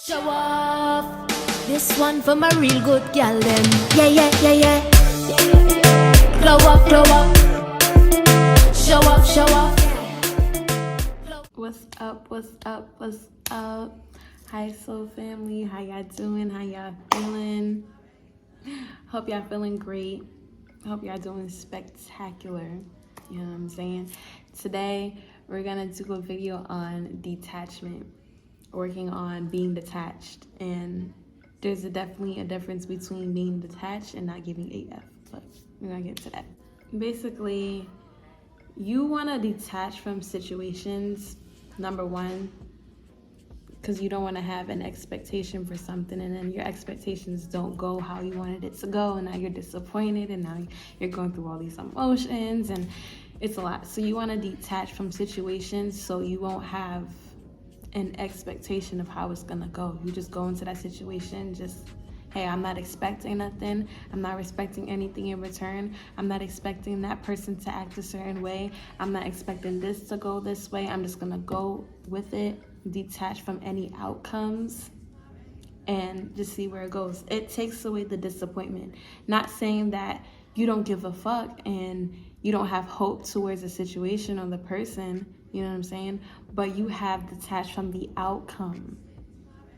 Show off. This one for my real good gal them. Yeah, yeah, yeah, yeah. Glow up, glow up. Show off, show off. What's up, what's up, what's up? Hi soul family, how y'all doing? How y'all feeling? Hope y'all feeling great. Hope y'all doing spectacular. You know what I'm saying? Today we're gonna do a video on detachment, working on being detached, and there's definitely a difference between being detached and not giving AF, but we're gonna get to that. Basically, you want to detach from situations, number one, because you don't want to have an expectation for something and then your expectations don't go how you wanted it to go, and now you're disappointed, and now you're going through all these emotions, and it's a lot. So you want to detach from situations so you won't have an expectation of how it's gonna go. You just go into that situation just, hey, I'm not expecting nothing. I'm not expecting anything in return. I'm not expecting that person to act a certain way. I'm not expecting this to go this way. I'm just gonna go with it, detach from any outcomes, and just see where it goes. It takes away the disappointment. Not saying that you don't give a fuck and you don't have hope towards a situation or the person, you know what I'm saying? But you have detached from the outcome.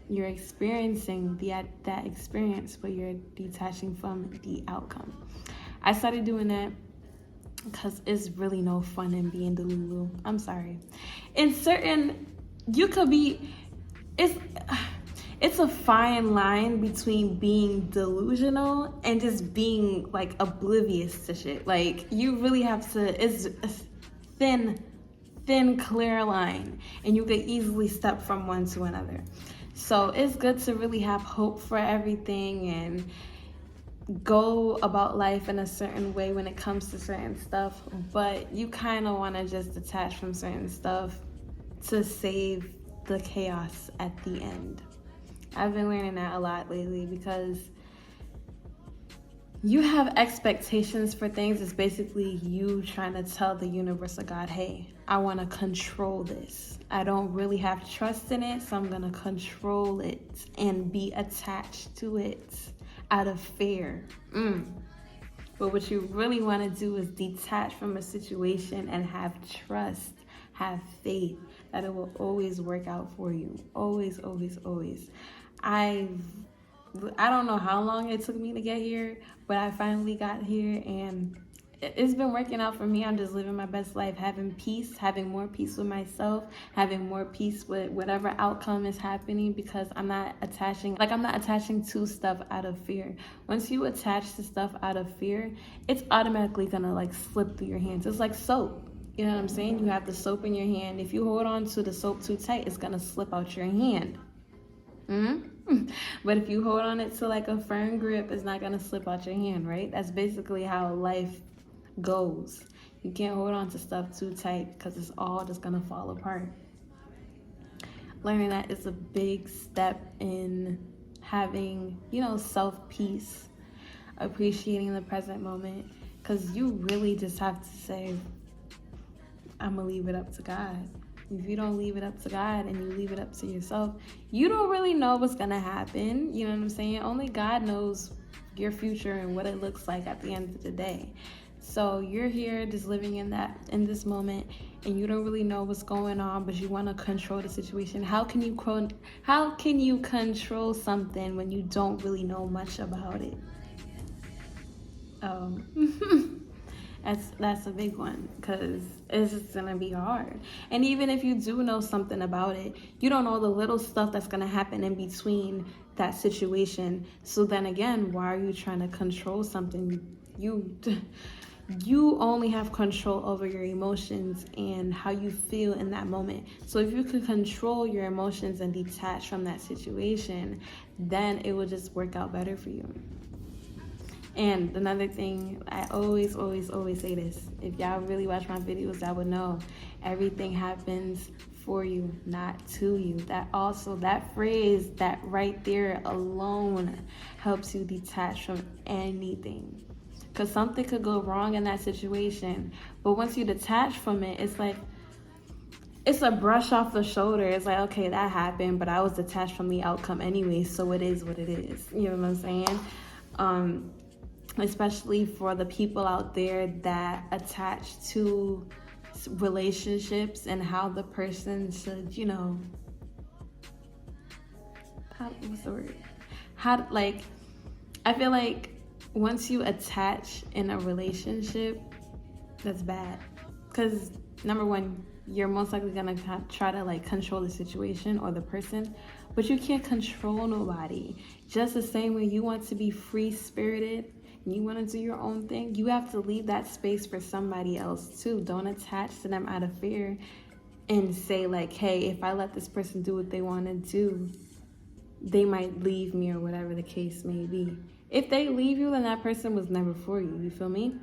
You're experiencing that experience, but you're detaching from the outcome. I started doing that because it's really no fun in being delulu. I'm sorry. In certain, you could be, it's a fine line between being delusional and just being like oblivious to shit. Like, you really have to, it's a thin clear line, and you could easily step from one to another. So it's good to really have hope for everything and go about life in a certain way when it comes to certain stuff, but you kind of want to just detach from certain stuff to save the chaos at the end. I've been learning that a lot lately, because you have expectations for things. It's basically you trying to tell the universe or God, hey, I want to control this. I don't really have trust in it, so I'm going to control it and be attached to it out of fear. But what you really want to do is detach from a situation and have trust, have faith that it will always work out for you. Always, always, always. I don't know how long it took me to get here, but I finally got here, and it's been working out for me. I'm just living my best life, having peace, having more peace with myself, having more peace with whatever outcome is happening, because I'm not attaching to stuff out of fear. Once you attach to stuff out of fear, it's automatically gonna like slip through your hands. It's like soap. You know what I'm saying? You have the soap in your hand. If you hold on to the soap too tight, it's gonna slip out your hand. But if you hold on it to like a firm grip, it's not gonna slip out your hand, right? That's basically how life goes. You can't hold on to stuff too tight, because it's all just gonna fall apart. Learning that is a big step in having, self-peace, appreciating the present moment, because you really just have to say, I'm gonna leave it up to God. If you don't leave it up to God and you leave it up to yourself, you don't really know what's gonna happen. You know what I'm saying? Only God knows your future and what it looks like at the end of the day. So you're here just living in this moment, and you don't really know what's going on, but you want to control the situation. How can you control something when you don't really know much about it? That's a big one, because it's just gonna be hard. And even if you do know something about it, you don't know the little stuff that's gonna happen in between that situation. So then again, why are you trying to control something? You only have control over your emotions and how you feel in that moment. So if you can control your emotions and detach from that situation, then it will just work out better for you. And another thing, I always say this. If y'all really watch my videos, y'all would know everything happens for you, not to you. That phrase, that right there alone helps you detach from anything. Because something could go wrong in that situation, but once you detach from it, it's like, it's a brush off the shoulder. It's like, okay, that happened, but I was detached from the outcome anyway, so it is what it is. You know what I'm saying? Especially for the people out there that attach to relationships and how the person should, you know, what's the word? How, like, I feel like once you attach in a relationship, that's bad. Because number one, you're most likely gonna try to like control the situation or the person, but you can't control nobody. Just the same way you want to be free spirited and you want to do your own thing, you have to leave that space for somebody else too. Don't attach to them out of fear and say like, hey, if I let this person do what they want to do, they might leave me or whatever the case may be. If they leave you, then that person was never for you. You feel me?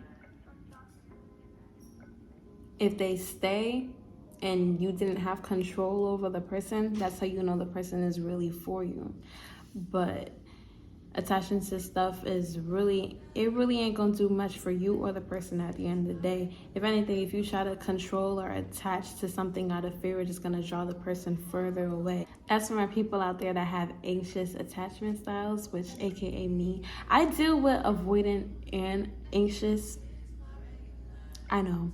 If they stay and you didn't have control over the person, that's how you know the person is really for you. But attaching to stuff is really ain't gonna do much for you or the person at the end of the day. If anything, if you try to control or attach to something out of fear, it's just gonna draw the person further away. As for my people out there that have anxious attachment styles, which aka me, I deal with avoidant and anxious. I know.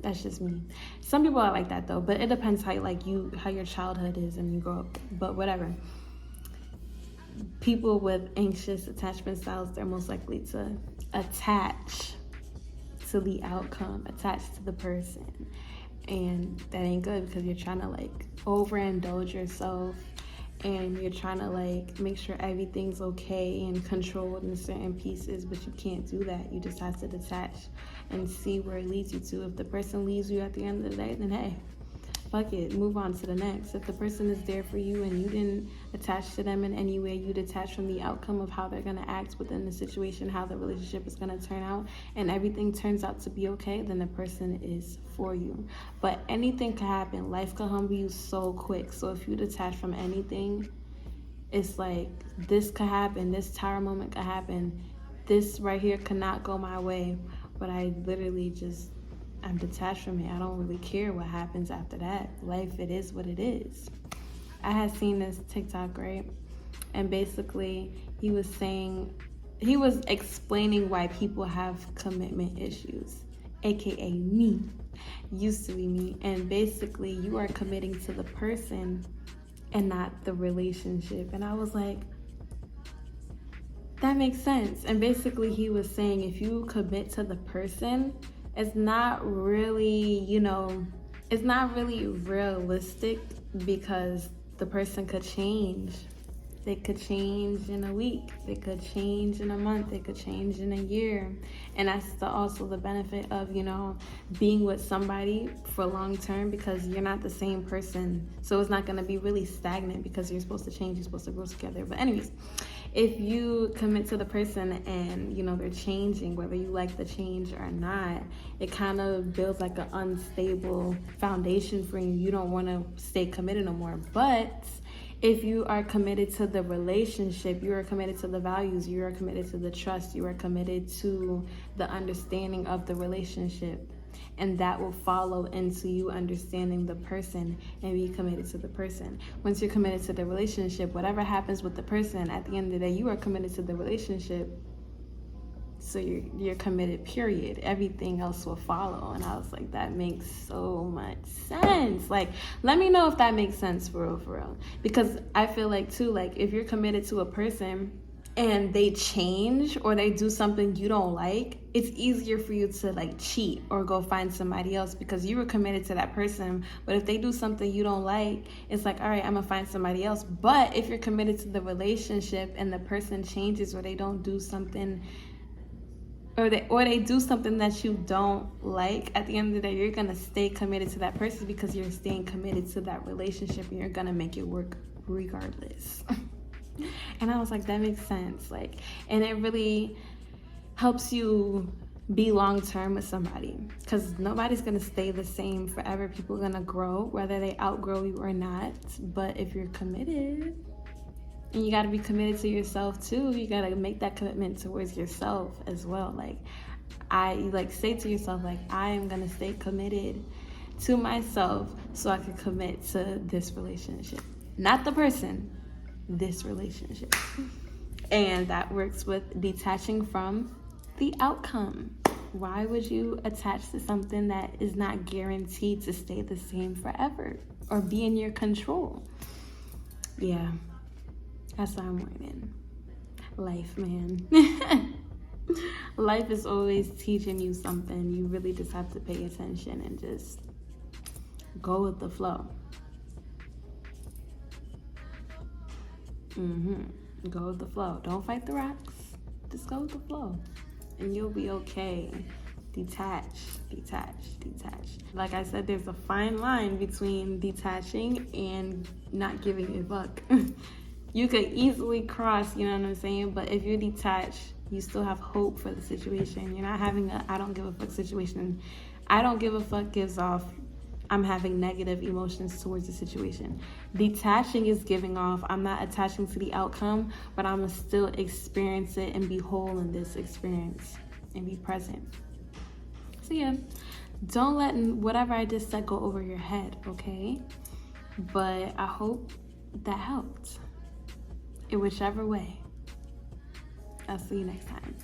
That's just me. Some people are like that though, but it depends how your childhood is and you grow up. But whatever. People with anxious attachment styles, they're most likely to attach to the outcome, attach to the person. And that ain't good because you're trying to like overindulge yourself and you're trying to like make sure everything's okay and controlled in certain pieces, but you can't do that. You just have to detach and see where it leads you to. If the person leaves you at the end of the day, then hey, fuck it, move on to the next. If the person is there for you and you didn't attach to them in any way, you detach from the outcome of how they're going to act within the situation, how the relationship is going to turn out, and everything turns out to be okay, then the person is for you. But anything could happen. Life could humble you so quick. So if you detach from anything, it's like this could happen, this tower moment could happen, this right here cannot go my way, but I literally just, I'm detached from it. I don't really care what happens after that. Life, it is what it is. I had seen this TikTok, right? And basically he was explaining why people have commitment issues, aka me, used to be me. And basically you are committing to the person and not the relationship. And I was like, that makes sense. And basically he was saying if you commit to the person, it's not really, it's not really realistic because the person could change. They could change in a week. They could change in a month. They could change in a year. And that's also the benefit of, being with somebody for long term because you're not the same person. So it's not going to be really stagnant because you're supposed to change. You're supposed to grow together. But anyways, if you commit to the person and, they're changing, whether you like the change or not, it kind of builds like an unstable foundation for you. You don't want to stay committed no more. But if you are committed to the relationship, you are committed to the values, you are committed to the trust, you are committed to the understanding of the relationship. And that will follow into you understanding the person and be committed to the person. Once you're committed to the relationship, whatever happens with the person, at the end of the day, you are committed to the relationship. So you're committed, period. Everything else will follow. And I was like, that makes so much sense. Like, let me know if that makes sense for real. Because I feel like too, like if you're committed to a person and they change or they do something you don't like, it's easier for you to like cheat or go find somebody else because you were committed to that person. But if they do something you don't like, it's like, all right, I'm gonna find somebody else. But if you're committed to the relationship and the person changes or they don't do something or they do something that you don't like, at the end of the day, you're gonna stay committed to that person because you're staying committed to that relationship and you're gonna make it work regardless. And I was like, that makes sense. Like, and it really helps you be long-term with somebody because nobody's gonna stay the same forever. People are gonna grow, whether they outgrow you or not. But if you're committed, and you got to be committed to yourself too. You got to make that commitment towards yourself as well. Like, say to yourself, like, I am going to stay committed to myself so I could commit to this relationship. Not the person, this relationship. And that works with detaching from the outcome. Why would you attach to something that is not guaranteed to stay the same forever or be in your control? Yeah, that's what I'm learning. Life, man. Life is always teaching you something. You really just have to pay attention and just go with the flow. Go with the flow. Don't fight the rocks. Just go with the flow. And you'll be okay. Detach. Like I said, there's a fine line between detaching and not giving a fuck. You could easily cross, you know what I'm saying? But if you detach, you still have hope for the situation. You're not having a I don't give a fuck situation. I don't give a fuck gives off I'm having negative emotions towards the situation. Detaching is giving off I'm not attaching to the outcome, but I'm gonna still experience it and be whole in this experience and be present. So yeah, don't let whatever I just said go over your head, okay? But I hope that helped in whichever way. I'll see you next time.